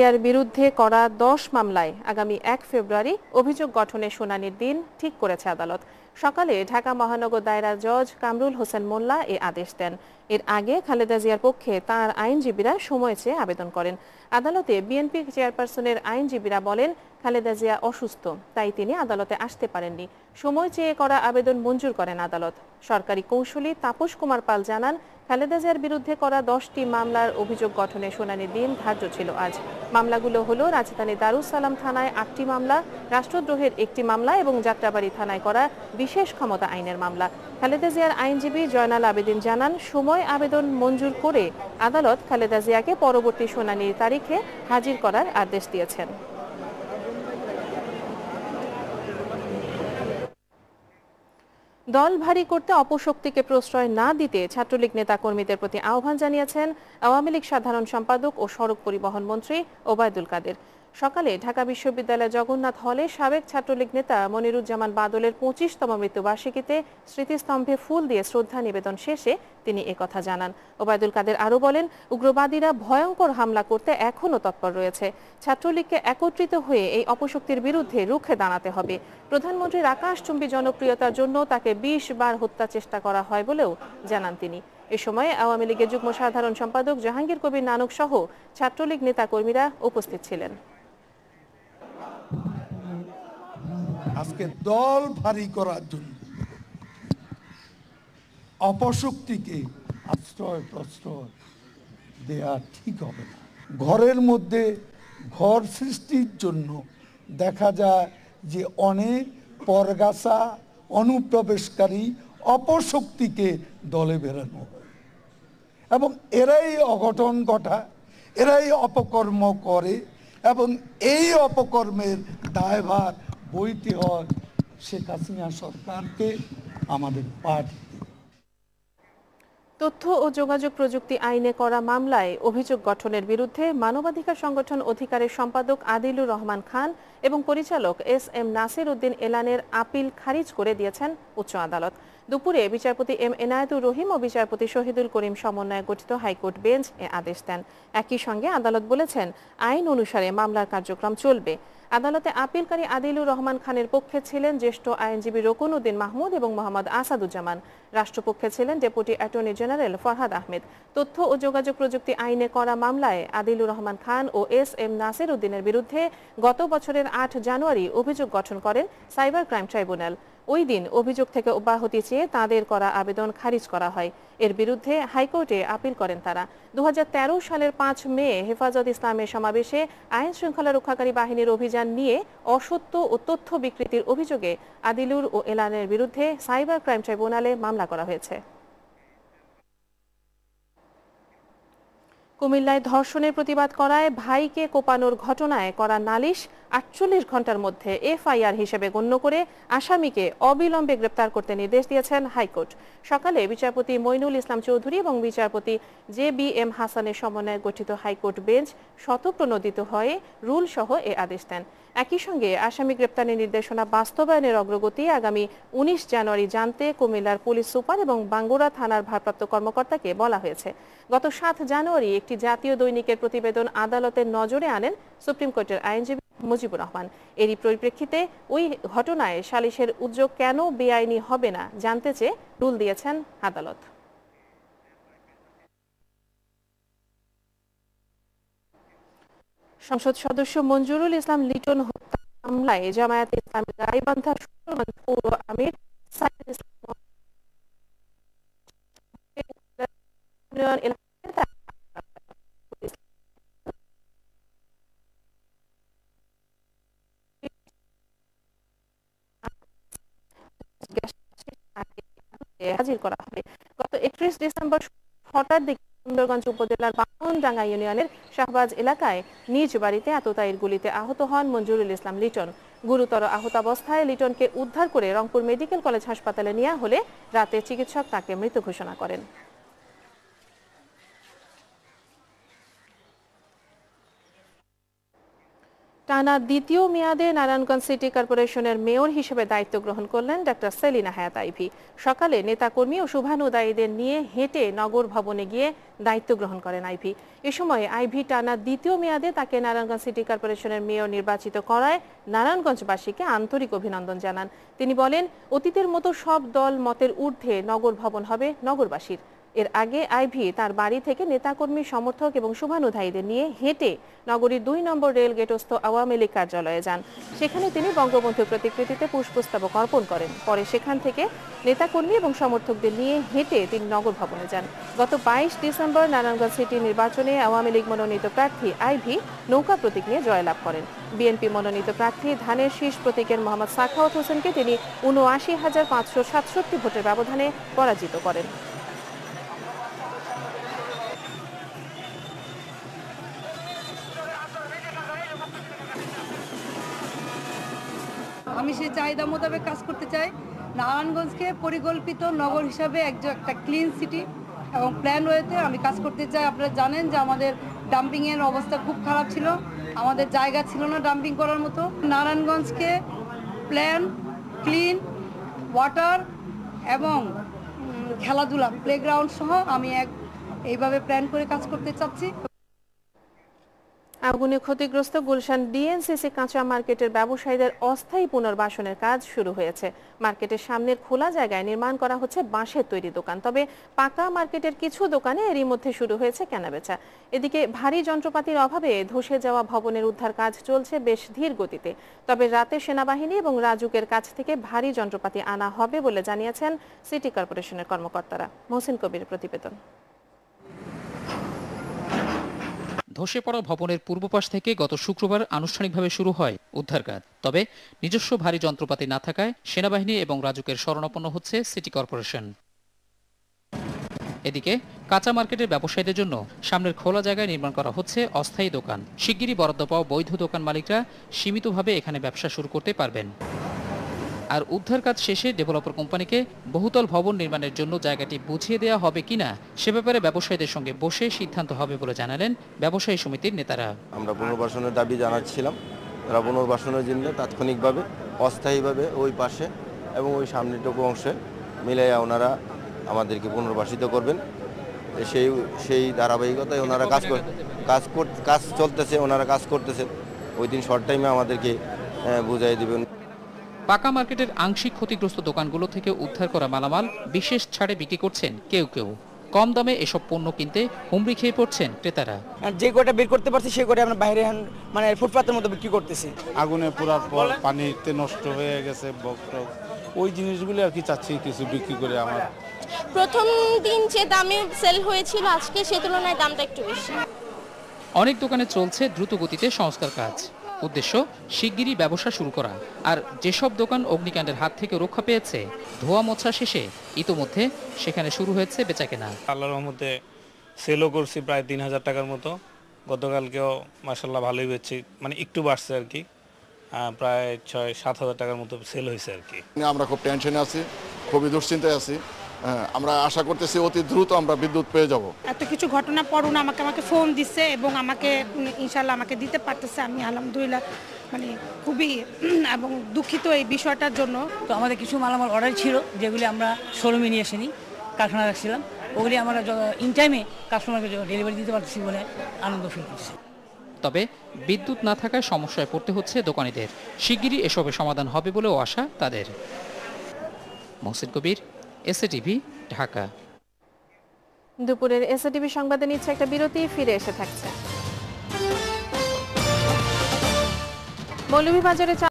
এর বিরুদ্ধে করা 10 মামলায় আগামী 1 ফেব্রুয়ারি অভিযোগ গঠনের শুনানির দিন ঠিক করেছে আদালত। সকালে ঢাকা মহানগর দায়রা জজ কামরুল হোসেন মোল্লা এ আদেশ দেন। এর আগে খালেদা জিয়ার পক্ষে তার আইনজীবীরা সময় চেয়ে আবেদন করেন। আদালতে বিএনপি চেয়ারপারসনের আইনজীবীরা বলেন, খালেদা জিয়া অসুস্থ, তাই তিনি আদালতে আসতে পারেননি। সময় চেয়ে করা আবেদন মঞ্জুর করেন আদালত। সরকারি কৌঁসুলি তাপস কুমার পাল জানান, খালেদা জিয়ার বিরুদ্ধে করা 10টি মামলার অভিযোগ গঠনের শুনানির দিন ধার্য ছিল আজ। মামলাগুলো হলো রাজধানী দারুস সালাম থানায় 8টি মামলা, রাষ্ট্রদ্রোহের 1টি মামলা এবং যাত্রাবাড়ি থানায় করা বিশেষ ক্ষমতা আইনের মামলা। খালেদা জিয়ার আইনজীবী জয়নাল আবেদিন জানান, সময় আবেদন মঞ্জুর করে আদালত খালেদা জিয়াকে পরবর্তী শুনানির তারিখে হাজির করার আদেশ দিয়েছেন। দল ভারী করতে অপশক্তিকে প্রশ্রয় না দিতে ছাত্রলীগ নেতাকর্মীদের প্রতি আহ্বান জানিয়েছেন আওয়ামী লীগ সাধারণ সম্পাদক ও সড়ক পরিবহন মন্ত্রী ওবায়দুল কাদের। সকালে ঢাকা বিশ্ববিদ্যালয় জগন্নাথ হলে সাবেক ছাত্রলীগ নেতা মনিরুজ্জামান বাদলের 25তম মৃত্যুবার্ষিকীতে স্মৃতিস্তম্ভে ফুল দিয়ে শ্রদ্ধা নিবেদন শেষে তিনি একথা জানান। ওবায়দুল কাদের আরও বলেন, উগ্রবাদীরা ভয়ঙ্কর হামলা করতে এখনও তৎপর রয়েছে। ছাত্রলীগকে একত্রিত হয়ে এই অপশক্তির বিরুদ্ধে রুখে দাঁড়াতে হবে। প্রধানমন্ত্রীর আকাশচুম্বী জনপ্রিয়তার জন্য তাকে 20 বার হত্যা চেষ্টা করা হয় বলেও জানান তিনি। এ সময় আওয়ামী লীগের যুগ্ম সাধারণ সম্পাদক জাহাঙ্গীর কবির নানক সহ ছাত্রলীগ নেতাকর্মীরা উপস্থিত ছিলেন। আজকে দল ভারী করার জন্য অপশক্তিকে আশ্রয় প্রশ্রয় দেয়া ঠিক হবে না। ঘরের মধ্যে ঘর সৃষ্টির জন্য দেখা যায় যে অনেক পরগাছা অনুপ্রবেশকারী অপশক্তিকে দলে বেরানো হয় এবং এরাই অঘটন ঘটায়, এরাই অপকর্ম করে এবং এই অপকর্মের দায়ভার বইতে হয় শেখ হাসিনা সরকারকে, আমাদের পার্টি। তথ্য ও যোগাযোগ প্রযুক্তি আইনে করা মামলায় অভিযোগ গঠনের বিরুদ্ধে মানবাধিকার সংগঠন অধিকারের সম্পাদক আদিলুর রহমান খান এবং পরিচালক SM নাসির উদ্দিন এলানের আপিল খারিজ করে দিয়েছেন উচ্চ আদালত। দুপুরে বিচারপতি M এনায়েতুর রহিম ও বিচারপতি শহীদুল করিম সমন্বয়ে গঠিত হাইকোর্ট বেঞ্চ এ আদেশ দেন। একই সঙ্গে আদালত বলেছেন, আইন অনুসারে মামলার কার্যক্রম চলবে। আদালতে আপিলকারী আদিলুর রহমান খানের পক্ষে ছিলেন জ্যেষ্ঠ আইনজীবী রকুন উদ্দিন মাহমুদ এবং মোহাম্মদ আসাদুজ্জামান। রাষ্ট্রপক্ষে ছিলেন deputy attorney general Farhad Ahmed. তথ্য ও যোগাযোগ প্রযুক্তি আইনে করা মামলায় আদিলুর রহমান খান ও SM নাসির উদ্দিনের বিরুদ্ধে গত বছরের 8 জানুয়ারি অভিযোগ গঠন করেন সাইবার ক্রাইম ট্রাইব্যুনাল। ওই দিন অভিযোগ থেকে অব্যাহতি চেয়ে তাদের করা আবেদন খারিজ করা হয়। এর বিরুদ্ধে হাইকোর্টে আপিল করেন তারা। 2013 সালের 5 মে হেফাজত ইসলামের সমাবেশে আইন শৃঙ্খলা রক্ষাকারী বাহিনীর অভিযান নিয়ে অসত্য ও তথ্য বিকৃতির অভিযোগে আদিলুর ও এলানের বিরুদ্ধে সাইবার ক্রাইম ট্রাইব্যুনালে মামলা করা হয়েছে। কুমিল্লায় ধর্ষণের প্রতিবাদ করায় ভাইকে কোপানোর ঘটনায় করা নালিশ 48 ঘন্টার মধ্যে FIR হিসেবে গণ্য করে আসামিকে অবিলম্বে গ্রেপ্তার করতে নির্দেশ দিয়েছেন হাইকোর্ট। সকালে বিচারপতি মইনুল ইসলাম চৌধুরী এবং বিচারপতি JBM হাসানের সমন্বয়ে গঠিত হাইকোর্ট বেঞ্চ স্বতঃপ্রণোদিত হয়ে রুল সহ এ আদেশ দেন। একই সঙ্গে আসামি গ্রেপ্তারের নির্দেশনা বাস্তবায়নের অগ্রগতি আগামী 19 জানুয়ারি জানতে কুমিল্লার পুলিশ সুপার এবং বাঙ্গুরা থানার ভারপ্রাপ্ত কর্মকর্তাকে বলা হয়েছে। গত 7 জানুয়ারি একটি জাতীয় দৈনিকের প্রতিবেদন আদালতের নজরে আনেন সুপ্রিম কোর্টের আইনজীবী মুজিবুর রহমান। এরই পরিপ্রেক্ষিতে ওই ঘটনায় সালিশের উদ্যোগ কেন বেআইনি হবে না জানতে চেয়ে রুল দিয়েছেন আদালত। সংসদ সদস্য মঞ্জুরুল ইসলাম লিটন হত্যা মামলায় জামায়াতে ইসলামী গাইবান্ধা পৌর আমির সাইদ ইসলাম হাজির করা হবে। গত 31 ডিসেম্বর হঠাৎ দিকে সুন্দরগঞ্জ উপজেলার বামনডাঙ্গা ইউনিয়নের শাহবাজ এলাকায় নিজ বাড়িতে আততায়ীর গুলিতে আহত হন মঞ্জুরুল ইসলাম লিটন। গুরুতর আহত অবস্থায় লিটনকে উদ্ধার করে রংপুর মেডিকেল কলেজ হাসপাতালে নেওয়া হলে রাতে চিকিৎসক তাকে মৃত ঘোষণা করেন। টানা দ্বিতীয় মেয়াদে নারায়ণগঞ্জ সিটি কর্পোরেশনের মেয়র হিসেবে দায়িত্ব গ্রহণ করলেন ডক্টর সেলিনা হায়াৎ আইভী। সকালে নেতাকর্মী ও শুভানুদায়ীদের নিয়ে হেঁটে নগর ভবনে গিয়ে দায়িত্ব গ্রহণ করেন আইভী। এ সময় আইভী টানা দ্বিতীয় মেয়াদে তাকে নারায়ণগঞ্জ সিটি কর্পোরেশনের মেয়র নির্বাচিত করায় নারায়ণগঞ্জবাসীকে আন্তরিক অভিনন্দন জানান। তিনি বলেন, অতীতের মতো সব দল মতের ঊর্ধ্বে নগর ভবন হবে নগরবাসীর। এর আগে আইভী তার বাড়ি থেকে নেতাকর্মী, সমর্থক এবং শুভানুধায়ীদের নিয়ে হেঁটে নগরীর 2 নম্বর রেল গেটস্থ আওয়ামী লীগ কার্যালয়ে যান। সেখানে তিনি বঙ্গবন্ধুর প্রতিকৃতিতে পুষ্পস্তবক অর্পণ করেন। পরে সেখান থেকে নেতাকর্মী এবং সমর্থকদের নিয়ে হেঁটে তিনি নগর ভবনে যান। গত 22 ডিসেম্বর নারায়ণগঞ্জ সিটি নির্বাচনে আওয়ামী লীগ মনোনীত প্রার্থী আইভী নৌকা প্রতীক নিয়ে জয়লাভ করেন। বিএনপি মনোনীত প্রার্থী ধানের শীষ প্রতীকের মোহাম্মদ সাখাওয়াত হোসেনকে তিনি ৭৯,৫৬৭ ভোটের ব্যবধানে পরাজিত করেন। আমি সেই চাহিদা মোতাবেক কাজ করতে চাই। নারায়ণগঞ্জকে পরিকল্পিত নগর হিসাবে একটা ক্লিন সিটি এবং প্ল্যান ওয়েতে আমি কাজ করতে চাই। আপনারা জানেন যে আমাদের ডাম্পিংয়ের অবস্থা খুব খারাপ ছিল, আমাদের জায়গা ছিল না ডাম্পিং করার মতো। নারায়ণগঞ্জকে প্ল্যান, ক্লিন, ওয়াটার এবং খেলাধুলা, প্লেগ্রাউন্ড সহ আমি এইভাবে প্ল্যান করে কাজ করতে চাচ্ছি। আগুনে ক্ষতিগ্রস্ত গুলশান ডিএনসিসি কাঁচা মার্কেটের ব্যবসায়ীদের অস্থায়ী পুনর্বাসনের কাজ শুরু হয়েছে। মার্কেটের সামনের খোলা জায়গায় নির্মাণ করা হচ্ছে বাঁশের তৈরি দোকান। তবে পাকা মার্কেটের কিছু দোকানে এরই মধ্যে শুরু হয়েছে কেনাবেচা। এদিকে ভারী যন্ত্রপাতির অভাবে ধসে যাওয়া ভবনের উদ্ধার কাজ চলছে বেশ ধীর গতিতে। তবে রাতে সেনাবাহিনী এবং রাজুকের কাছ থেকে ভারী যন্ত্রপাতি আনা হবে বলে জানিয়েছেন সিটি কর্পোরেশনের কর্মকর্তারা। মহসিন কবির প্রতিবেদন। ধসে পড়া ভবনের পূর্ব পাশ থেকে গত শুক্রবার আনুষ্ঠানিকভাবে শুরু হয় উদ্ধার কাজ। তবে নিজস্ব ভারী যন্ত্রপাতি না থাকায় সেনাবাহিনী এবং রাজুকের শরণাপন্ন হচ্ছে সিটি কর্পোরেশন। এদিকে কাঁচা মার্কেটের ব্যবসায়ীদের জন্য সামনের খোলা জায়গায় নির্মাণ করা হচ্ছে অস্থায়ী দোকান। শিগগিরই বরাদ্দ পাওয়া বৈধ দোকান মালিকরা সীমিতভাবে এখানে ব্যবসা শুরু করতে পারবেন। আর উদ্ধার কাজ শেষে ডেভেলপার কোম্পানিকে বহুতল ভবন নির্মাণের জন্য জায়গাটি বুঝিয়ে দেওয়া হবে কিনা সে ব্যাপারে ব্যবসায়ীদের সঙ্গে বসে সিদ্ধান্ত হবে বলে জানালেন ব্যবসায়ী সমিতির নেতারা। আমরা পুনর্বাসনের দাবি জানাচ্ছিলাম, তারা পুনর্বাসনের জন্য তাৎক্ষণিকভাবে অস্থায়ীভাবে ওই পাশে এবং ওই সামনেটুকু অংশে মিলাইয়া ওনারা আমাদেরকে পুনর্বাসিত করবেন। সেই ধারাবাহিকতায় ওনারা কাজ চলতেছে, ওনারা কাজ করতেছে। ওই দিন শর্ট টাইমে আমাদেরকে বুঝাই দিবেন। পাকা মার্কেটের আংশিক ক্ষতিগ্রস্ত দোকানগুলো থেকে উদ্ধার করা মালামাল বিশেষ ছাড়ে বিক্রি করছেন কেউ কেউ। কম দামে এসব পণ্য কিনতে হুমড়ি খেয়ে পড়ছেন ক্রেতারা। যে কয়টা বের করতে পারছি সেই কয়টা আমরা বাইরে ফুটপাতের মতো বিক্রি করতেছি। আগুনে পোড়ার পর পানিতে নষ্ট হয়ে গেছে বক্স, ওই জিনিসগুলো আর কি চাচ্ছি কিছু বিক্রি করে। আমার প্রথম দিন যে দামে সেল হয়েছিল আজকে সে তুলনায় দামটা একটু বেশি। অনেক দোকানে চলছে দ্রুত গতিতে সংস্কার কাজ। উদ্দেশ্য শিগগিরই ব্যবসা শুরু করা। আর যেসব দোকান অগ্নিকাণ্ডের হাত থেকে রক্ষা পেয়েছে ধোয়া মোছা শেষে ইতোমধ্যে সেখানে শুরু হয়েছে বেচাকেনা। আল্লাহর রহমতে সেলও করছি প্রায় ৩,০০০ টাকার মতো। গতকালকেও মাশাআল্লাহ ভালোই বেচছি, মানে একটু বাড়ছে আর কি, প্রায় ৬-৭ হাজার টাকার মতো সেল হয়েছে আর কি। আমরা খুব টেনশনে আছি, খুবই দুশ্চিন্তায় আছি। আমরা আশা করতেছি অতি দ্রুত আমরা বিদ্যুৎ পেয়ে যাব। এত কিছু ঘটনা পড়ুন আমাকে ফোন দিচ্ছে এবং আমাকে ইনশাল্লাহ আমাকে দিতে পারতেছে। আমি আলহামদুলিল্লাহ খুবই এবং দুঃখিত এই বিষয়টার জন্য। তো আমাদের কিছু মালামাল অর্ডার ছিল যেগুলি আমরা শোরুমে নিয়ে আসিনি, কারখানা রাখছিলাম। ওগুলি আমরা ইন টাইমে কাস্টমারকে ডেলিভারি দিতে পারতেছি বলে আনন্দ ফিল করছি। তবে বিদ্যুৎ না থাকায় সমস্যায় পড়তে হচ্ছে দোকানিদের। শিগগিরই এসবের সমাধান হবে বলেও আশা তাদের। মহসিন কবির, এসএটিভি, ঢাকা। দুপুরের এসএটিভি সংবাদে নিচ্ছে একটা বিরতি, ফিরে এসে থাকছে। মৌলভীবাজারে